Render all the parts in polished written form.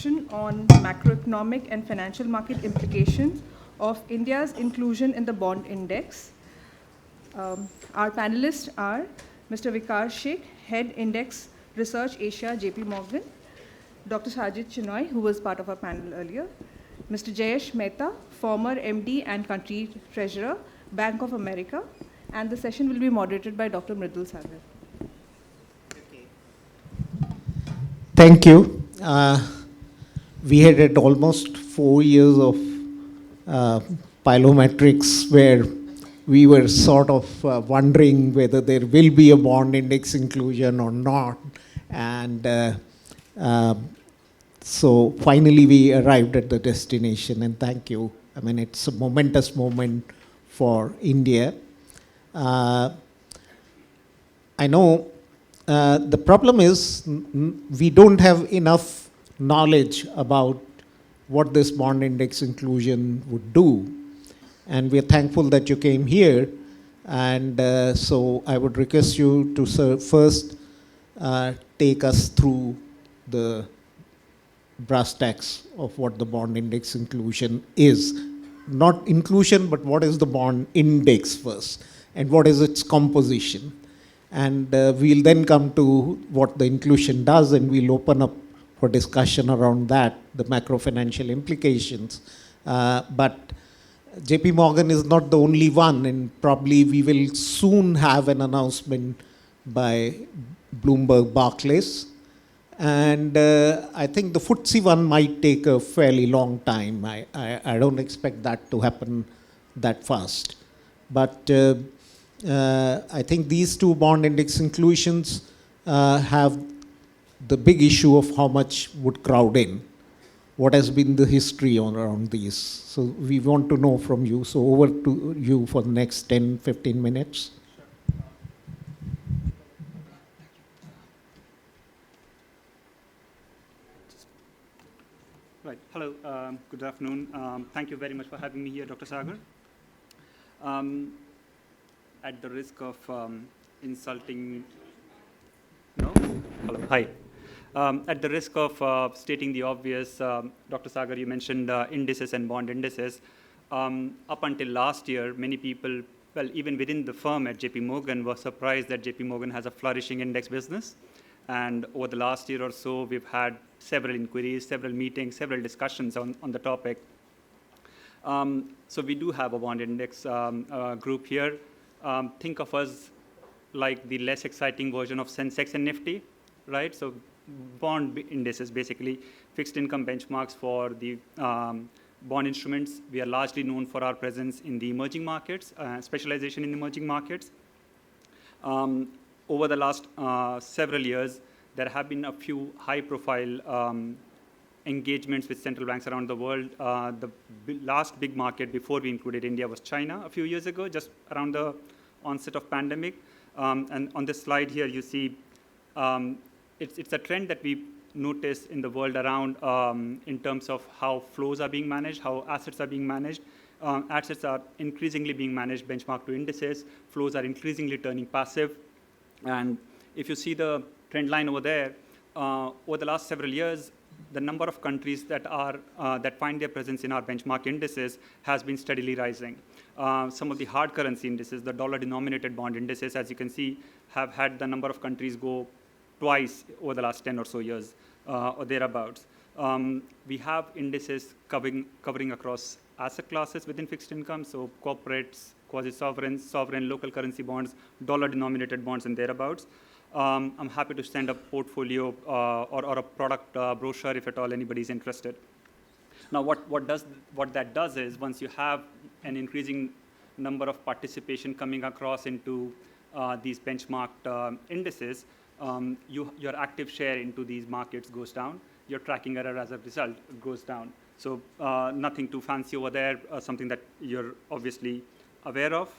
On macroeconomic and financial market implications of India's inclusion in the bond index. Our panelists are Mr. Viquar Shaikh, Head Index Research Asia, JP Morgan, Dr. Sajjid Chinoy, who was part of our panel earlier, Mr. Jayesh Mehta, former MD and Country Treasurer, Bank of America, and the session will be moderated by Dr. Mridul Saggar. Thank you. We had almost 4 years of pilometrics where we were sort of wondering whether there will be a bond index inclusion or not. And so finally we arrived at the destination, and thank you. I mean, it's a momentous moment for India. I know the problem is we don't have enough knowledge about what this bond index inclusion would do. And we're thankful that you came here. And so I would request you to first take us through the brass tacks of what the bond index inclusion is. Not inclusion, but what is the bond index first, and what is its composition. And we'll then come to what the inclusion does, and we'll open up for discussion around that, the macro financial implications. But JP Morgan is not the only one, and probably we will soon have an announcement by Bloomberg Barclays. And I think the FTSE one might take a fairly long time. I don't expect that to happen that fast. But I think these two bond index inclusions have the big issue of how much would crowd in. What has been the history around these? So we want to know from you. So over to you for the next 10, 15 minutes. Right. Hello. Good afternoon. Thank you very much for having me here, Dr. Saggar. At the risk of insulting, no? Hello. Hi. At the risk of stating the obvious, Dr. Saggar, you mentioned indices and bond indices. Up until last year, many people, well, even within the firm at JP Morgan, were surprised that JP Morgan has a flourishing index business. And over the last year or so, we've had several inquiries, several meetings, several discussions on the topic. So we do have a bond index group here. Think of us like the less exciting version of Sensex and Nifty, right? So bond indices, basically fixed income benchmarks for the bond instruments. We are largely known for our presence in the emerging markets, specialization in emerging markets. Over the last several years, there have been a few high-profile engagements with central banks around the world. The last big market before we included India was China a few years ago, just around the onset of pandemic. And on this slide here, you see it's a trend that we notice in the world around in terms of how flows are being managed, how assets are being managed. Assets are increasingly being managed benchmark to indices. Flows are increasingly turning passive. And if you see the trend line over there, over the last several years, the number of countries that find their presence in our benchmark indices has been steadily rising. Some of the hard currency indices, the dollar-denominated bond indices, as you can see, have had the number of countries go twice over the last 10 or so years, or thereabouts. We have indices covering across asset classes within fixed income, so corporates, quasi-sovereigns, sovereign, local currency bonds, dollar-denominated bonds, and thereabouts. I'm happy to send a portfolio or a product brochure if at all anybody's interested. Now, what that does is once you have an increasing number of participation coming across into these benchmarked indices, your active share into these markets goes down. Your tracking error as a result goes down. So nothing too fancy over there, something that you're obviously aware of.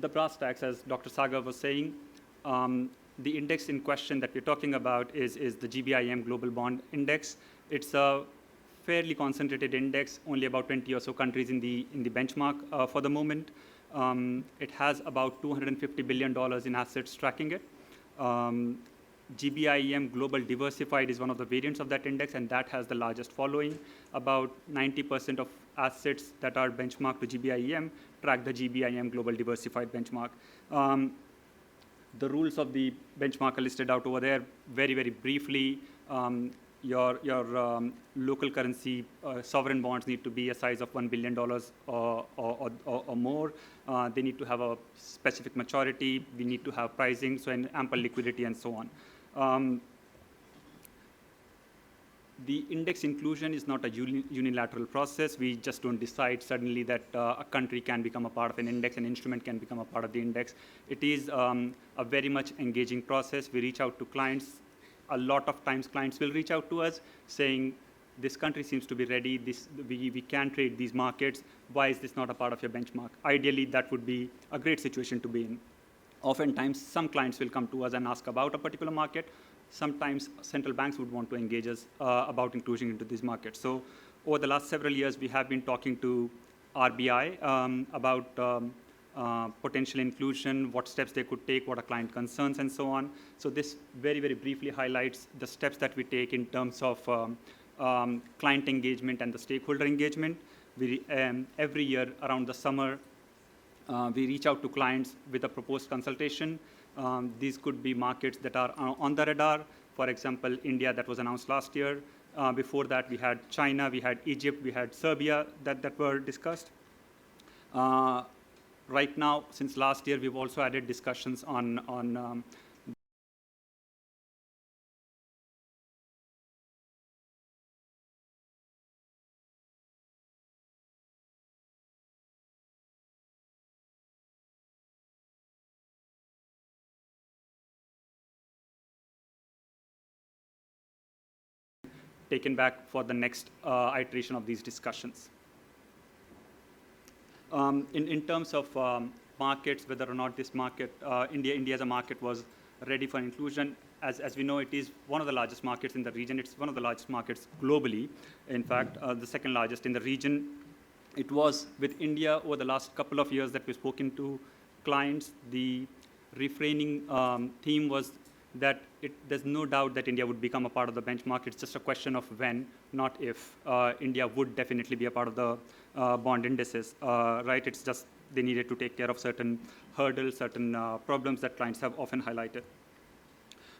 The brass tacks, as Dr. Saggar was saying, the index in question that we're talking about is the GBIM Global Bond Index. It's a fairly concentrated index, only about 20 or so countries in the benchmark for the moment. It has about $250 billion in assets tracking it. GBIEM Global Diversified is one of the variants of that index, and that has the largest following. About 90% of assets that are benchmarked to GBIEM track the GBIEM Global Diversified benchmark. The rules of the benchmark are listed out over there very, very briefly. Your local currency sovereign bonds need to be a size of $1 billion or more. They need to have a specific maturity. We need to have pricing, so and ample liquidity and so on. The index inclusion is not a unilateral process. We just don't decide suddenly that a country can become a part of an index, an instrument can become a part of the index. It is a very much engaging process. We reach out to clients. A lot of times clients will reach out to us saying, this country seems to be ready, we can trade these markets, why is this not a part of your benchmark? Ideally, that would be a great situation to be in. Oftentimes, some clients will come to us and ask about a particular market. Sometimes central banks would want to engage us about inclusion into these markets. So over the last several years, we have been talking to RBI about potential inclusion, what steps they could take, what are client concerns, and so on. So this very, very briefly highlights the steps that we take in terms of client engagement and the stakeholder engagement. We, every year around the summer, we reach out to clients with a proposed consultation. These could be markets that are on the radar. For example, India, that was announced last year. Before that, we had China, we had Egypt, we had Serbia that were discussed. Right now, since last year, we've also added discussions on taken back for the next iteration of these discussions. In terms of markets, whether or not this market, India as a market was ready for inclusion, as we know, it is one of the largest markets in the region. It's one of the largest markets globally. In fact, the second largest in the region. It was with India over the last couple of years that we've spoken to clients. The refraining theme was that there's no doubt that India would become a part of the benchmark. It's just a question of when, not if. India would definitely be a part of the bond indices, right? It's just they needed to take care of certain hurdles, certain problems that clients have often highlighted.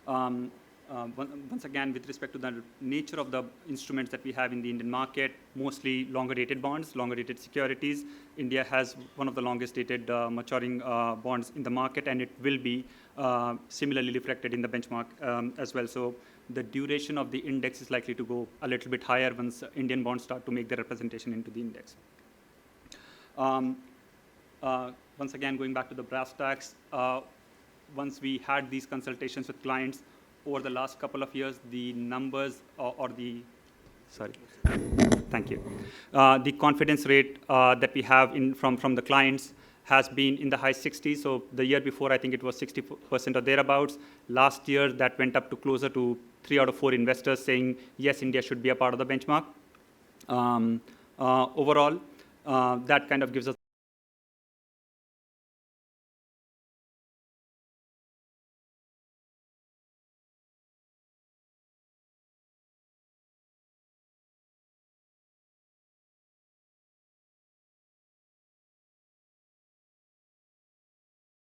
Once again, with respect to the nature of the instruments that we have in the Indian market, mostly longer-dated bonds, longer-dated securities. India has one of the longest-dated maturing bonds in the market, and it will be similarly reflected in the benchmark as well. So the duration of the index is likely to go a little bit higher once Indian bonds start to make their representation into the index. Once again, going back to the brass tacks, once we had these consultations with clients, over the last couple of years, the numbers thank you. The confidence rate that we have from the clients has been in the high 60s. So the year before, I think it was 60% or thereabouts. Last year, that went up to closer to 3 out of 4 investors saying, yes, India should be a part of the benchmark. Overall, that kind of gives us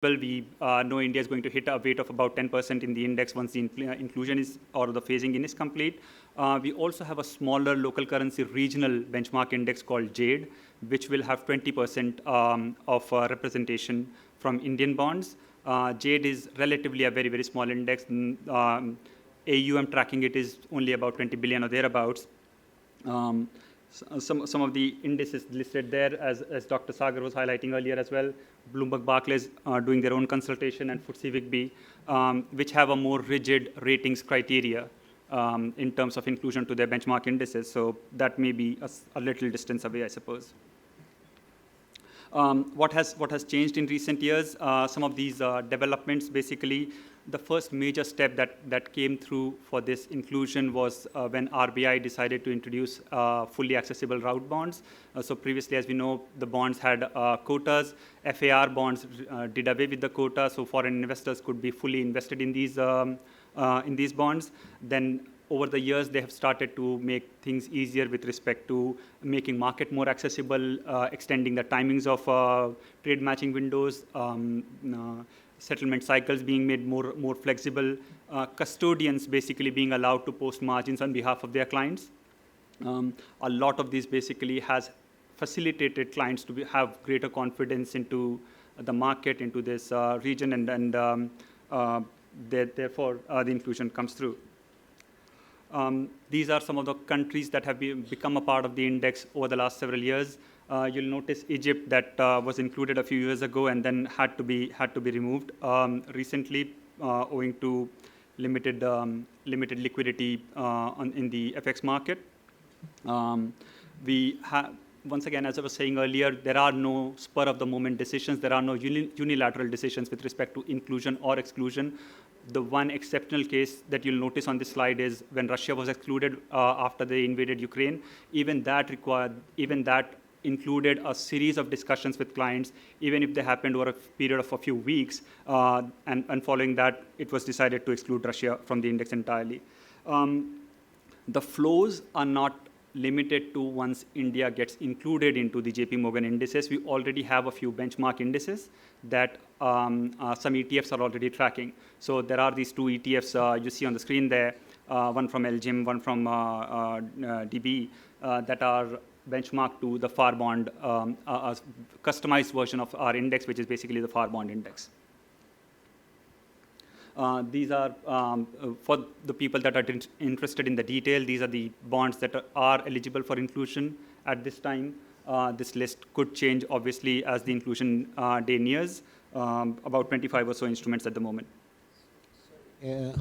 we know India is going to hit a weight of about 10% in the index once the inclusion is, or the phasing in is complete. We also have a smaller local currency regional benchmark index called Jade, which will have 20% of representation from Indian bonds. Jade is relatively a very, very small index. AUM tracking it is only about 20 billion or thereabouts. Some of the indices listed there, as Dr. Saggar was highlighting earlier as well, Bloomberg Barclays are doing their own consultation, and FTSE WGBI, which have a more rigid ratings criteria in terms of inclusion to their benchmark indices. So that may be a little distance away, I suppose. What has changed in recent years? Some of these developments, basically, the first major step that came through for this inclusion was when RBI decided to introduce fully accessible route bonds. So previously, as we know, the bonds had quotas. FAR bonds did away with the quota, so foreign investors could be fully invested in these in these bonds. Then over the years, they have started to make things easier with respect to making market more accessible, extending the timings of trade matching windows, settlement cycles being made more flexible, custodians basically being allowed to post margins on behalf of their clients. A lot of these basically has facilitated clients to have greater confidence into the market, into this region, and therefore the inclusion comes through. These are some of the countries that have become a part of the index over the last several years. You'll notice Egypt that was included a few years ago and then had to be removed recently owing to limited liquidity in the FX market. We have, once again, as I was saying earlier, there are no spur-of-the-moment decisions. There are no unilateral decisions with respect to inclusion or exclusion. The one exceptional case that you'll notice on this slide is when Russia was excluded after they invaded Ukraine. Even that included a series of discussions with clients, even if they happened over a period of a few weeks. And following that, it was decided to exclude Russia from the index entirely. The flows are not limited to once India gets included into the JP Morgan indices. We already have a few benchmark indices that some ETFs are already tracking. So there are these two ETFs you see on the screen there, one from LGIM, one from DB, that are benchmarked to the FAR bond, a customized version of our index, which is basically the FAR bond index. These are, for the people that are interested in the detail, these are the bonds that are eligible for inclusion at this time. This list could change, obviously, as the inclusion day nears, about 25 or so instruments at the moment. How many of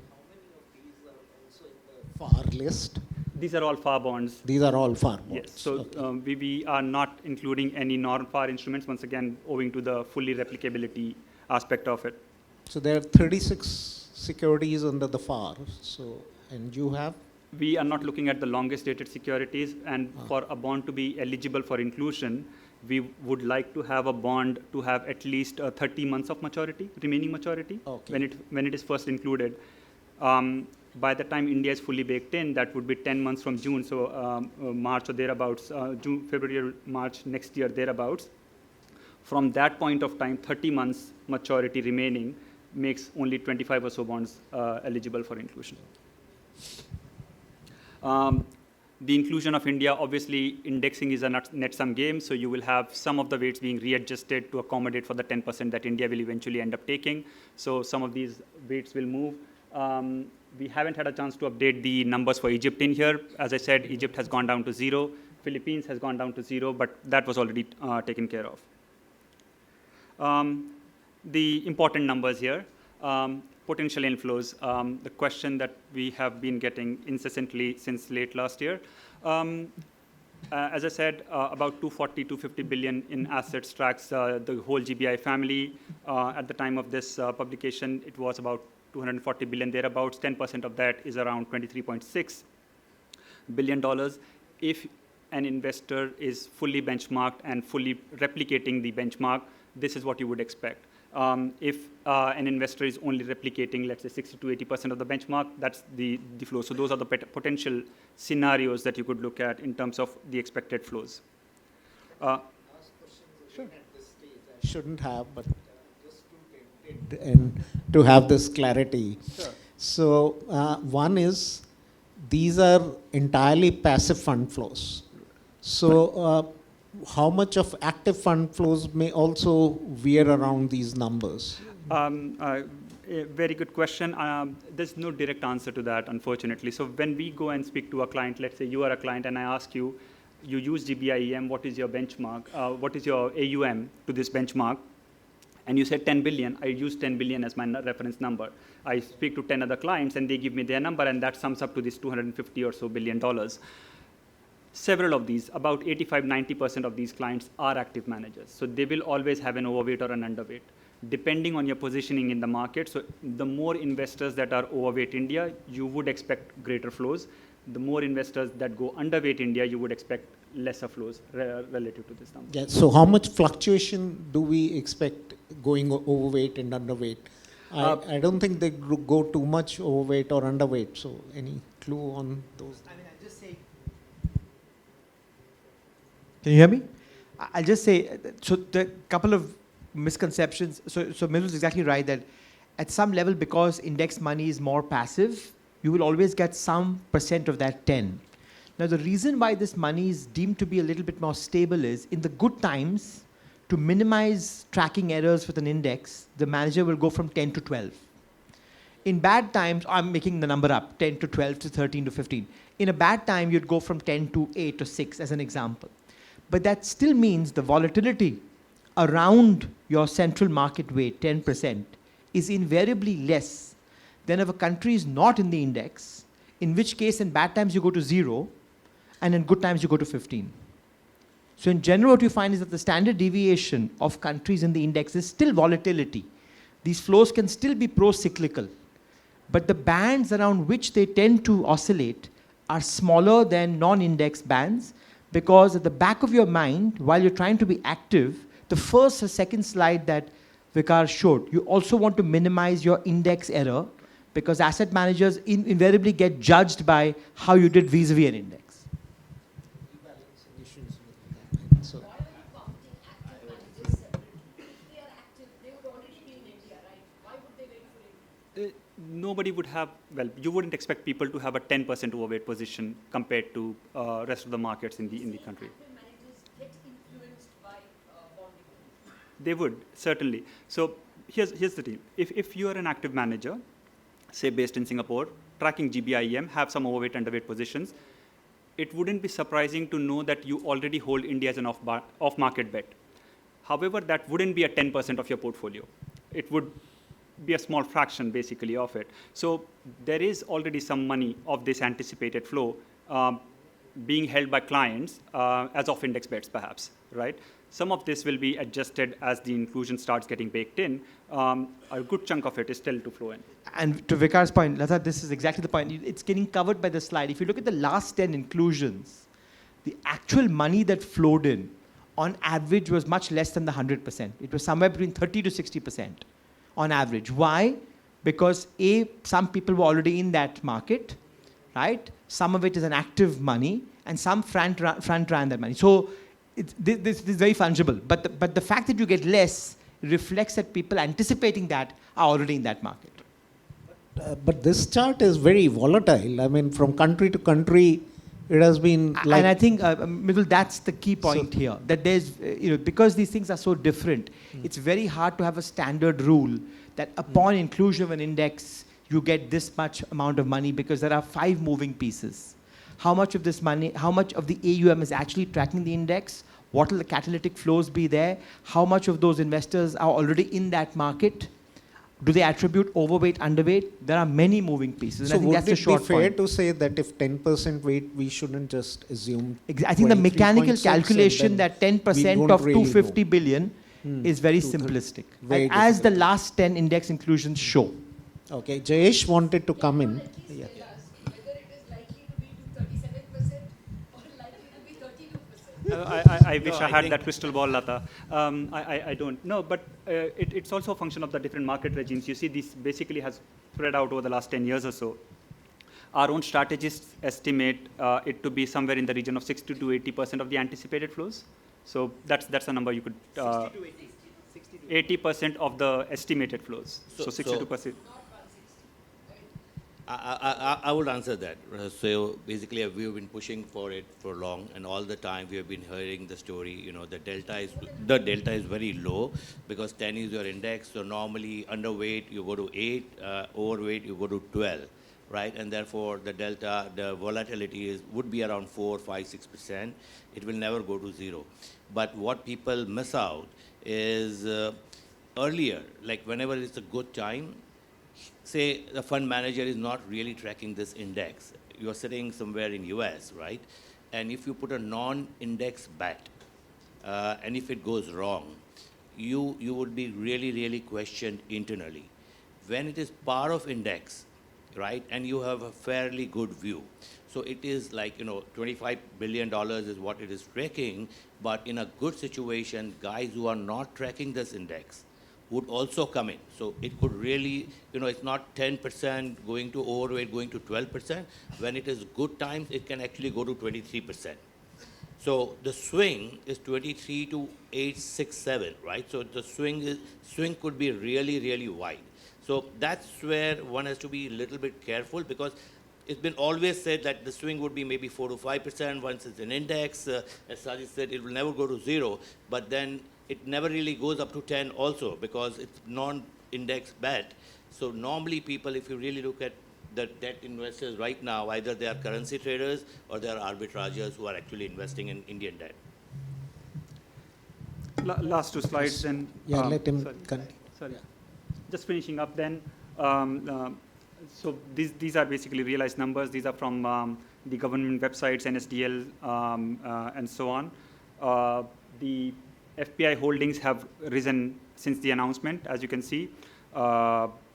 these are also in the FAR list? These are all FAR bonds. These are all FAR bonds. Yes, so okay. We are not including any non-FAR instruments, once again, owing to the fully replicability aspect of it. So there are 36 securities under the FAR. So, and you have? We are not looking at the longest dated securities, and for a bond to be eligible for inclusion, we would like to have a bond to have at least 30 months of maturity, remaining maturity, okay, when it is first included. By the time India is fully baked in, that would be 10 months from June, so March or thereabouts, June, February, or March next year, thereabouts. From that point of time, 30 months maturity remaining makes only 25 or so bonds eligible for inclusion. The inclusion of India, obviously, indexing is a net sum game, so you will have some of the weights being readjusted to accommodate for the 10% that India will eventually end up taking. So some of these weights will move. We haven't had a chance to update the numbers for Egypt in here. As I said, Egypt has gone down to 0. Philippines has gone down to 0, but that was already taken care of. The important numbers here. Potential inflows, the question that we have been getting incessantly since late last year. As I said, about 240, 250 billion in assets tracks the whole GBI family. At the time of this publication, it was about 240 billion thereabouts. 10% of that is around $23.6 billion. If an investor is fully benchmarked and fully replicating the benchmark, this is what you would expect. If an investor is only replicating, let's say, 60 to 80% of the benchmark, that's the flow. So those are the potential scenarios that you could look at in terms of the expected flows. Last questions sure. At this stage, I shouldn't have, but just too tempted and to have this clarity. Sure. So one is, these are entirely passive fund flows. So how much of active fund flows may also veer around these numbers? A very good question. There's no direct answer to that, unfortunately. So when we go and speak to a client, let's say you are a client and I ask you, you use GBIEM, what is your benchmark? What is your AUM to this benchmark? And you said 10 billion. I use 10 billion as my reference number. I speak to 10 other clients and they give me their number, and that sums up to this 250 or so billion dollars. Several of these, about 85, 90% of these clients are active managers. So they will always have an overweight or an underweight, depending on your positioning in the market. So the more investors that are overweight India, you would expect greater flows. The more investors that go underweight India, you would expect lesser flows relative to this number. Yeah, so how much fluctuation do we expect going overweight and underweight? I don't think they go too much overweight or underweight. So any clue on those? I mean, I'll just say. Can you hear me? I'll just say, so the couple of misconceptions. So Mridul is exactly right that at some level, because index money is more passive, you will always get some percent of that 10. Now, the reason why this money is deemed to be a little bit more stable is in the good times, to minimize tracking errors with an index, the manager will go from 10 to 12. In bad times, I'm making the number up, 10 to 12 to 13 to 15. In a bad time, you'd go from 10 to 8 to 6 as an example. But that still means the volatility around your central market weight, 10%, is invariably less than if a country is not in the index, in which case in bad times you go to 0, and in good times you go to 15. So in general, what you find is that the standard deviation of countries in the index is still volatility. These flows can still be pro-cyclical, but the bands around which they tend to oscillate are smaller than non-index bands, because at the back of your mind, while you're trying to be active, the first or second slide that Viquar showed, you also want to minimize your index error, because asset managers invariably get judged by how you did vis-a-vis an index. So, Nobody would have, well, you wouldn't expect people to have a 10% overweight position compared to rest of the markets in the country. They would, certainly. So here's the deal. If you are an active manager, say based in Singapore, tracking GBIEM, have some overweight, underweight positions, it wouldn't be surprising to know that you already hold India as an off-market bet. However, that wouldn't be a 10% of your portfolio. It would be a small fraction, basically, of it. So there is already some money of this anticipated flow being held by clients as off-index bets, perhaps, right? Some of this will be adjusted as the inclusion starts getting baked in. A good chunk of it is still to flow in. And to Vikar's point, Lata, this is exactly the point. It's getting covered by the slide. If you look at the last 10 inclusions, the actual money that flowed in, on average, was much less than the 100%. It was somewhere between 30 to 60% on average. Why? Because some people were already in that market, right? Some of it is an active money, and some front ran that money. So this is very fungible. But the fact that you get less reflects that people anticipating that are already in that market. but this chart is very volatile. I mean, from country to country, it has been like... And I think, Mridul, that's the key point here. That there's, because these things are so different, it's very hard to have a standard rule that upon inclusion of an index, you get this much amount of money, because there are 5 moving pieces. How much of this money, how much of the AUM is actually tracking the index? What will the catalytic flows be there? How much of those investors are already in that market? Do they attribute overweight, underweight? There are many moving pieces. So and I think would that's the it short be fair point. to say that if 10% weight, we shouldn't just assume I think the mechanical 23.6 calculation and that we 10% don't of really 250 know. billion is very simplistic. Very as the difficult. last 10 index inclusions show. Okay, Jayesh wanted to come in. Yeah. Whether it is likely to be to 37% or likely to be 32%. I wish I had that crystal ball, Lata. I don't. No, but it's also a function of the different market regimes. You see, this basically has spread out over the last 10 years or so. Our own strategists estimate it to be somewhere in the region of 60 to 80% of the anticipated flows. So that's a number you could... 80% of the estimated flows. So 62%. I would answer that. So basically, we've been pushing for it for long, and all the time we have been hearing the story. The delta is very low, because 10 is your index. So normally underweight you go to 8, overweight you go to 12, right? And therefore the delta, the volatility would be around 4, 5, 6%. It will never go to 0. But what people miss out is earlier, like whenever it's a good time, say the fund manager is not really tracking this index. You're sitting somewhere in US, right? And if you put a non-index bet, and if it goes wrong, you would be really, really questioned internally. When it is part of index, right, and you have a fairly good view, so it is like, $25 billion is what it is tracking, but in a good situation, guys who are not tracking this index would also come in. So it could really, it's not 10% going to overweight, going to 12%. When it is good times, it can actually go to 23%. So the swing is 23 to 867, right? So the swing could be really, really wide. So that's where one has to be a little bit careful, because it's been always said that the swing would be maybe 4 to 5% once it's an index. As Sajjid said, it will never go to 0, but then it never really goes up to 10 also, because it's non-index bet. So normally people, if you really look at the debt investors right now, either they are currency traders or they are arbitrageurs who are actually investing in Indian debt. Last two slides, then. Yeah, let him sorry. continue. Sorry. Just finishing up then. So these are basically realized numbers. These are from the government websites, NSDL, and so on. The FPI holdings have risen since the announcement, as you can see.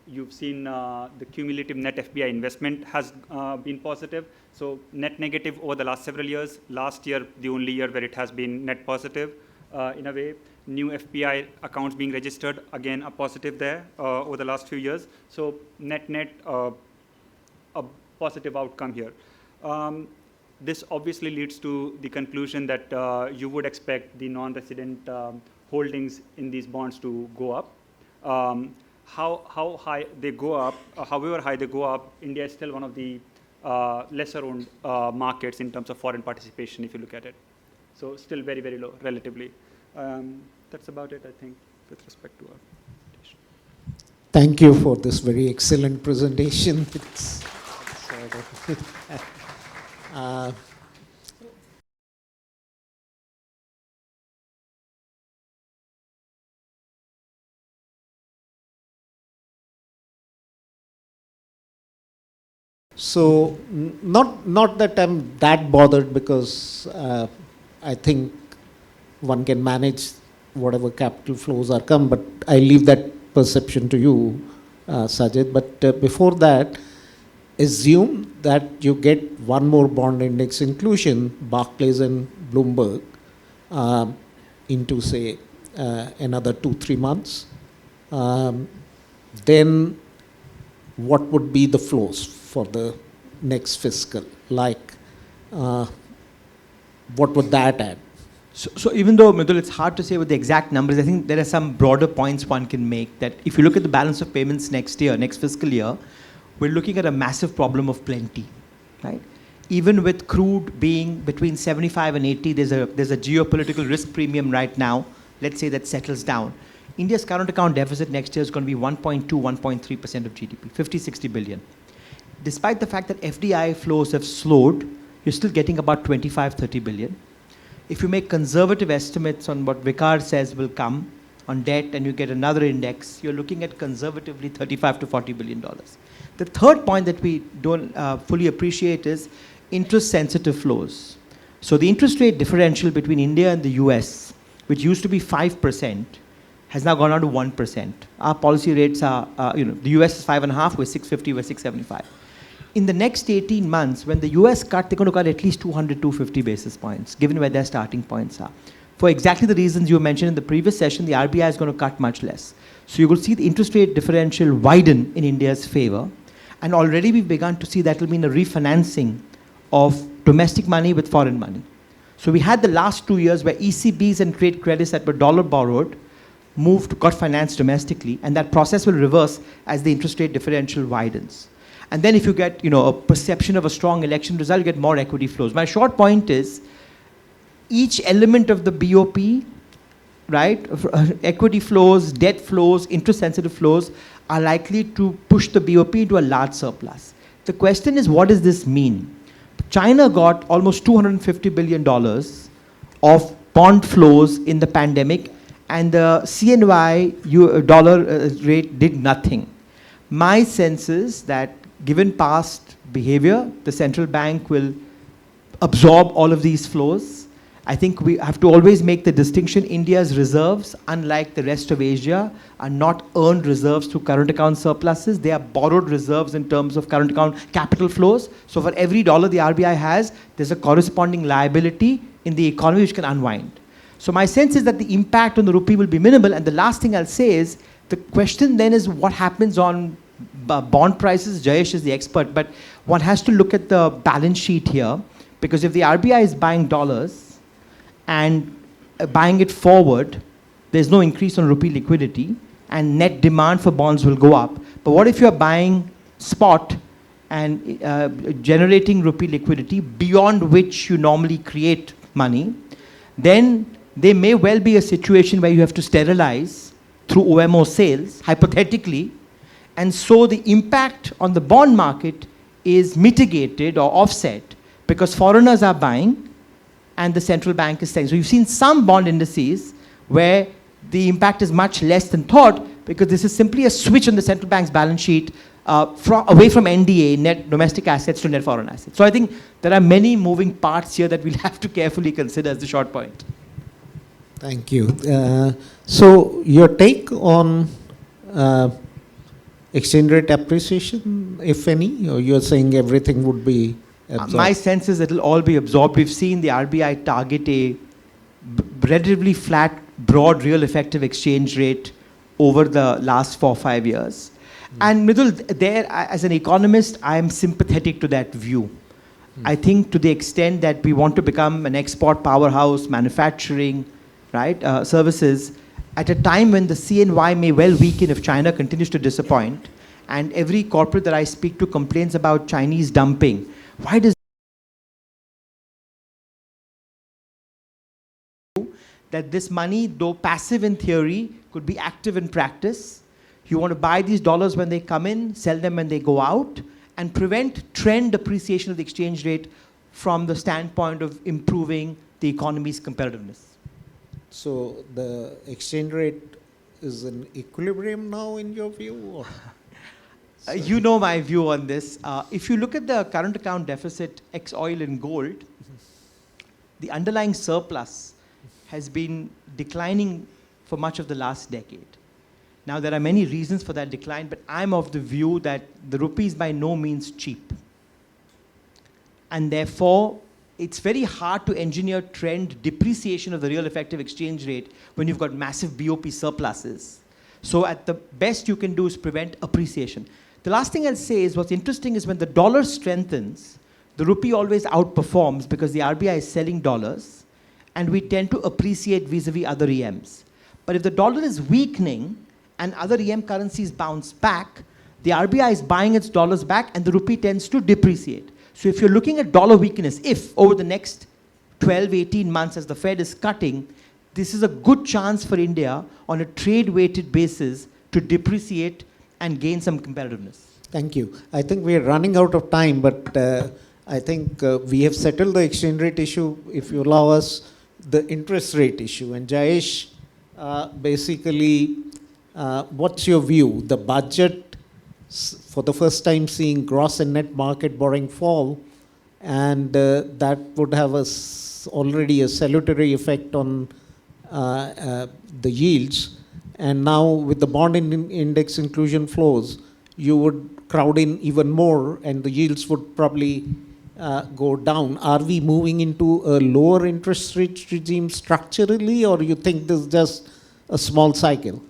You've seen the cumulative net FPI investment has been positive. So net negative over the last several years. Last year, the only year where it has been net positive in a way. New FPI accounts being registered, again, a positive there over the last few years. So net, a positive outcome here. This obviously leads to the conclusion that you would expect the non-resident holdings in these bonds to go up. How high they go up, however high they go up, India is still one of the lesser owned markets in terms of foreign participation, if you look at it. So still very, very low, relatively. That's about it, I think, with respect to our presentation. Thank you for this very excellent presentation. So not that I'm that bothered, because I think one can manage whatever capital flows are come, but I leave that perception to you, Sajjid. But before that, assume that you get one more bond index inclusion, Barclays and Bloomberg, into say another 2-3 months. Then what would be the flows for the next fiscal? Like, what would that add? So even though, Mridul, it's hard to say with the exact numbers, I think there are some broader points one can make, that if you look at the balance of payments next year, next fiscal year, we're looking at a massive problem of plenty, right? Even with crude being between 75 and 80, there's a geopolitical risk premium right now. Let's say that settles down. India's current account deficit next year is going to be 1.2, 1.3% of GDP, 50, 60 billion. Despite the fact that FDI flows have slowed, you're still getting about 25, 30 billion. If you make conservative estimates on what Viquar says will come on debt and you get another index, you're looking at conservatively 35 to 40 billion dollars. The third point that we don't fully appreciate is interest-sensitive flows. So the interest rate differential between India and the US, which used to be 5%, has now gone down to 1%. Our policy rates are, the US is 5.5, we're 650, we're 675. In the next 18 months, when the US cut, they're going to cut at least 200, 250 basis points, given where their starting points are. For exactly the reasons you mentioned in the previous session, the RBI is going to cut much less. So you will see the interest rate differential widen in India's favor. And already we've begun to see that will mean a refinancing of domestic money with foreign money. So we had the last 2 years where ECBs and trade credits that were dollar borrowed got financed domestically, and that process will reverse as the interest rate differential widens. And then if you get, a perception of a strong election result, you get more equity flows. My short point is, each element of the BOP, right, equity flows, debt flows, interest-sensitive flows, are likely to push the BOP into a large surplus. The question is, what does this mean? China got almost $250 billion of bond flows in the pandemic, and the CNY dollar rate did nothing. My sense is that given past behavior, the central bank will absorb all of these flows. I think we have to always make the distinction. India's reserves, unlike the rest of Asia, are not earned reserves through current account surpluses. They are borrowed reserves in terms of current account capital flows. So for every dollar the RBI has, there's a corresponding liability in the economy which can unwind. So my sense is that the impact on the rupee will be minimal. And the last thing I'll say is, The question then is what happens on bond prices. Jayesh is the expert, but one has to look at the balance sheet here, because if the RBI is buying dollars and buying it forward, there's no increase on rupee liquidity, and net demand for bonds will go up. But what if you're buying spot and generating rupee liquidity beyond which you normally create money? Then there may well be a situation where you have to sterilize through OMO sales, hypothetically, and so the impact on the bond market is mitigated or offset because foreigners are buying and the central bank is selling. So you've seen some bond indices where the impact is much less than thought, because this is simply a switch on the central bank's balance sheet away from NDA, net domestic assets, to net foreign assets. So I think there are many moving parts here that we'll have to carefully consider as the short point. Thank you. So your take on exchange rate appreciation, if any, or you're saying everything would be absorbed? My sense is it'll all be absorbed. We've seen the RBI target a relatively flat, broad, real effective exchange rate over the last 4 or 5 years. And Mridul, there, as an economist, I am sympathetic to that view. I think to the extent that we want to become an export powerhouse, manufacturing, right, services, at a time when the CNY may well weaken if China continues to disappoint, and every corporate that I speak to complains about Chinese dumping. Why does that this money, though passive in theory, could be active in practice? You want to buy these dollars when they come in, sell them when they go out, and prevent trend appreciation of the exchange rate from the standpoint of improving the economy's competitiveness. So the exchange rate is in equilibrium now in your view? Or? You know my view on this. If you look at the current account deficit ex oil and gold, the underlying surplus has been declining for much of the last decade. Now, there are many reasons for that decline, but I'm of the view that the rupee is by no means cheap. And therefore, it's very hard to engineer trend depreciation of the real effective exchange rate when you've got massive BOP surpluses. So at the best you can do is prevent appreciation. The last thing I'll say is what's interesting is when the dollar strengthens, the rupee always outperforms because the RBI is selling dollars, and we tend to appreciate vis-a-vis other EMs. But if the dollar is weakening and other EM currencies bounce back, the RBI is buying its dollars back and the rupee tends to depreciate. So if you're looking at dollar weakness, if over the next 12, 18 months as the Fed is cutting, this is a good chance for India on a trade-weighted basis to depreciate and gain some competitiveness. Thank you. I think we are running out of time, but I think we have settled the exchange rate issue. If you allow us, the interest rate issue. And Jayesh, basically, what's your view? The budget, for the first time, seeing gross and net market borrowing fall, and that would have already a salutary effect on the yields. And now with the bond index inclusion flows, you would crowd in even more and the yields would probably go down. Are we moving into a lower interest rate regime structurally, or you think this is just a small cycle?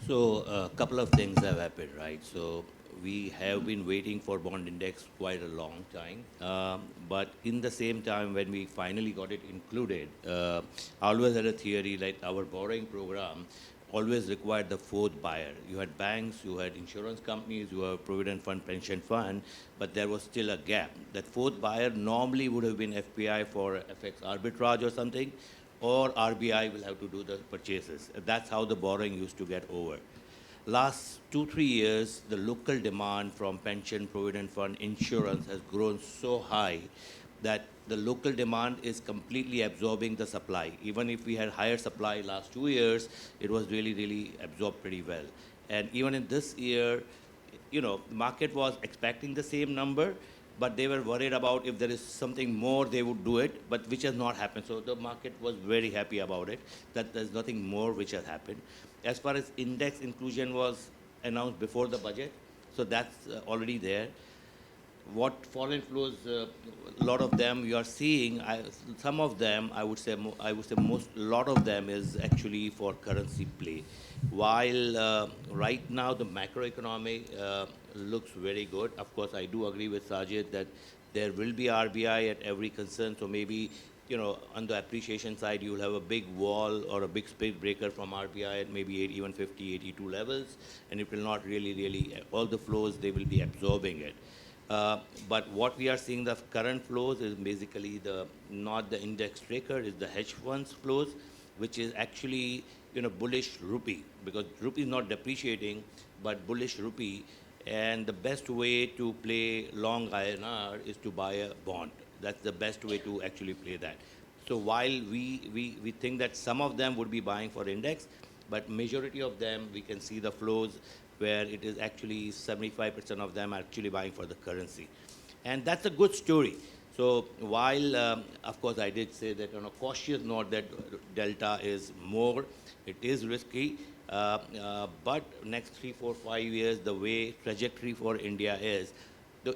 So a couple of things have happened, right? So we have been waiting for bond index quite a long time. But in the same time, when we finally got it included, I always had a theory like our borrowing program always required the fourth buyer. You had banks, you had insurance companies, you had provident fund, pension fund, but there was still a gap. That fourth buyer normally would have been FPI for FX arbitrage or something, or RBI will have to do the purchases. That's how the borrowing used to get over. Last 2-3 years, the local demand from pension, provident fund, insurance has grown so high that the local demand is completely absorbing the supply. Even if we had higher supply last 2 years, it was really, really absorbed pretty well. And even in this year, you know, the market was expecting the same number, but they were worried about if there is something more, they would do it, but which has not happened. So the market was very happy about it, that there's nothing more which has happened. As far as index inclusion was announced before the budget, so that's already there. what foreign flows, a lot of them you are seeing, some of them, I would say, a lot of them is actually for currency play. While right now the macroeconomic looks very good, of course, I do agree with Sajjid that there will be RBI at every concern, so maybe, on the appreciation side, you'll have a big wall or a big speed breaker from RBI at maybe even 50, 82 levels, and it will not really, all the flows, they will be absorbing it. But what we are seeing, the current flows is basically not the index tracker, is the hedge funds flows, which is actually, bullish rupee, because rupee is not depreciating, but bullish rupee. And the best way to play long INR is to buy a bond. That's the best way to actually play that. So while we think that some of them would be buying for index, but majority of them, we can see the flows where it is actually 75% of them are actually buying for the currency. And that's a good story. So while, of course, I did say that on a cautious note that delta is more, it is risky, but next 3, 4, 5 years, the way trajectory for India is,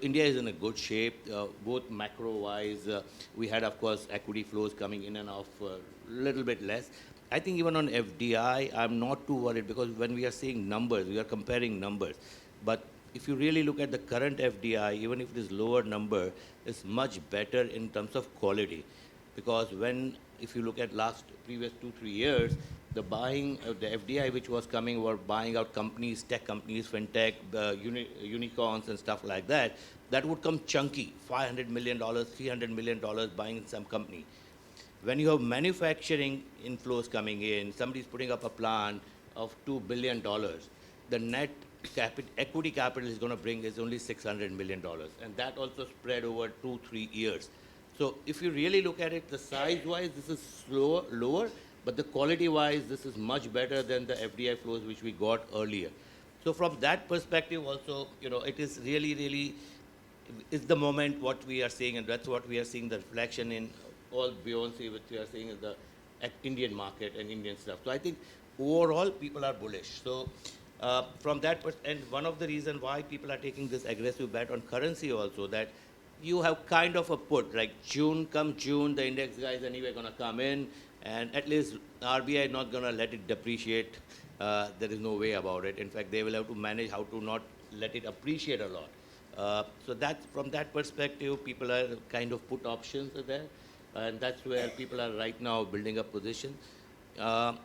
India is in a good shape, both macro-wise. We had, of course, equity flows coming in and off a little bit less. I think even on FDI, I'm not too worried, because when we are seeing numbers, we are comparing numbers. But if you really look at the current FDI, even if it is lower number, it's much better in terms of quality. Because if you look at previous 2, 3 years, the buying of the FDI which was coming were buying out companies, tech companies, fintech, unicorns and stuff like that. That would come chunky, $500 million, $300 million buying in some company. When you have manufacturing inflows coming in, somebody's putting up a plant of $2 billion, the net equity capital is going to bring is only $600 million. And that also spread over 2, 3 years. So if you really look at it, the size-wise, this is lower, but the quality-wise, this is much better than the FDI flows which we got earlier. So from that perspective also, it is really is the moment what we are seeing, and that's what we are seeing, the reflection in all Beyonce, which we are seeing is the Indian market and Indian stuff. So I think overall people are bullish. So from that and one of the reasons why people are taking this aggressive bet on currency also, that you have kind of a put, like come June, the index guys anyway going to come in, and at least RBI is not going to let it depreciate. There is no way about it. In fact, they will have to manage how to not let it appreciate a lot. So that's, from that perspective, people are kind of put options are there. And that's where people are right now building up position.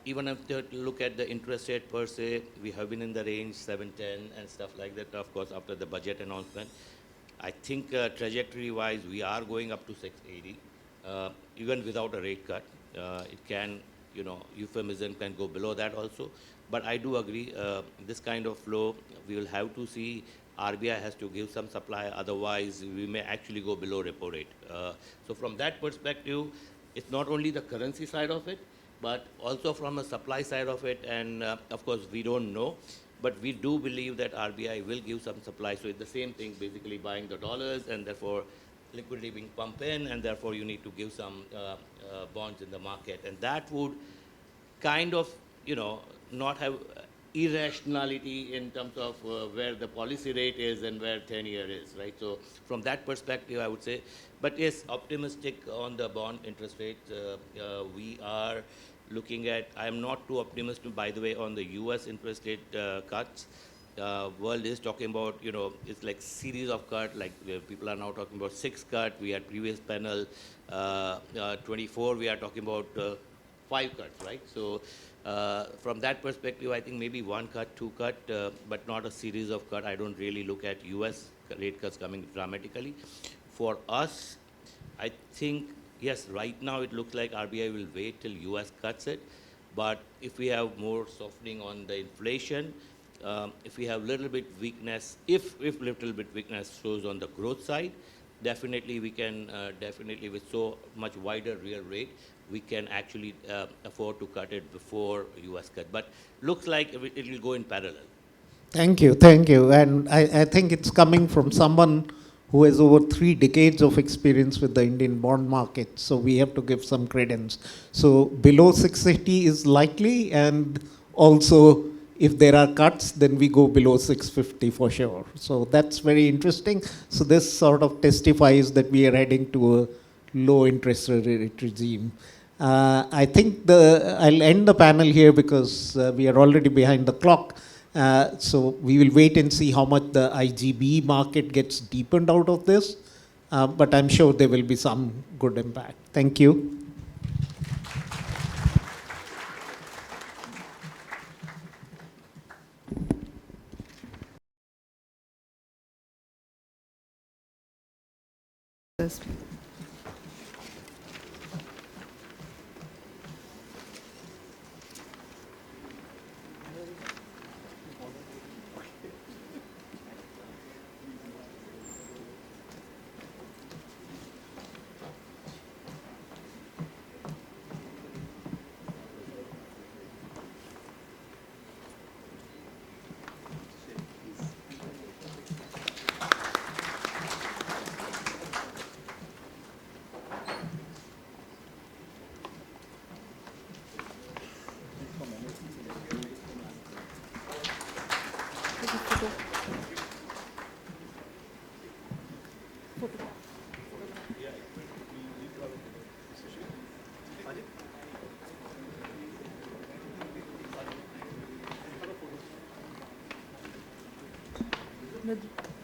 Even if you look at the interest rate per se, we have been in the range 7.10 and stuff like that, of course, after the budget announcement. I think trajectory-wise, we are going up to 680, even without a rate cut. It can, euphemism can go below that also. But I do agree, this kind of flow, we will have to see. RBI has to give some supply, otherwise we may actually go below repo rate. So from that perspective, it's not only the currency side of it, but also from a supply side of it. And of course, we don't know, but we do believe that RBI will give some supply. So it's the same thing, basically buying the dollars, and therefore liquidity being pumped in, and therefore you need to give some bonds in the market. And that would kind of, not have irrationality in terms of where the policy rate is and where 10-year is, right? So from that perspective, I would say, but yes, optimistic on the bond interest rate. We are looking at, I'm not too optimistic, by the way, on the US interest rate cuts. World is talking about, it's like series of cuts, like people are now talking about 6 cuts. We had previous panel, 24, we are talking about 5 cuts, right? So from that perspective, I think maybe 1 cut, 2 cut, but not a series of cuts. I don't really look at US rate cuts coming dramatically. For us, I think, yes, right now it looks like RBI will wait till US cuts it. But if we have more softening on the inflation, if we have little bit weakness, if little bit weakness shows on the growth side, definitely we can, definitely with so much wider real rate, we can actually afford to cut it before US cut. But looks like it will go in parallel. Thank you. And I think it's coming from someone who has over 3 decades of experience with the Indian bond market. So we have to give some credence. So below 680 is likely, and also if there are cuts, then we go below 650 for sure. So that's very interesting. So this sort of testifies that we are heading to a low interest rate regime. I think I'll end the panel here because we are already behind the clock. So we will wait and see how much the IGB market gets deepened out of this. But I'm sure there will be some good impact. Thank you. Yes. Mridul.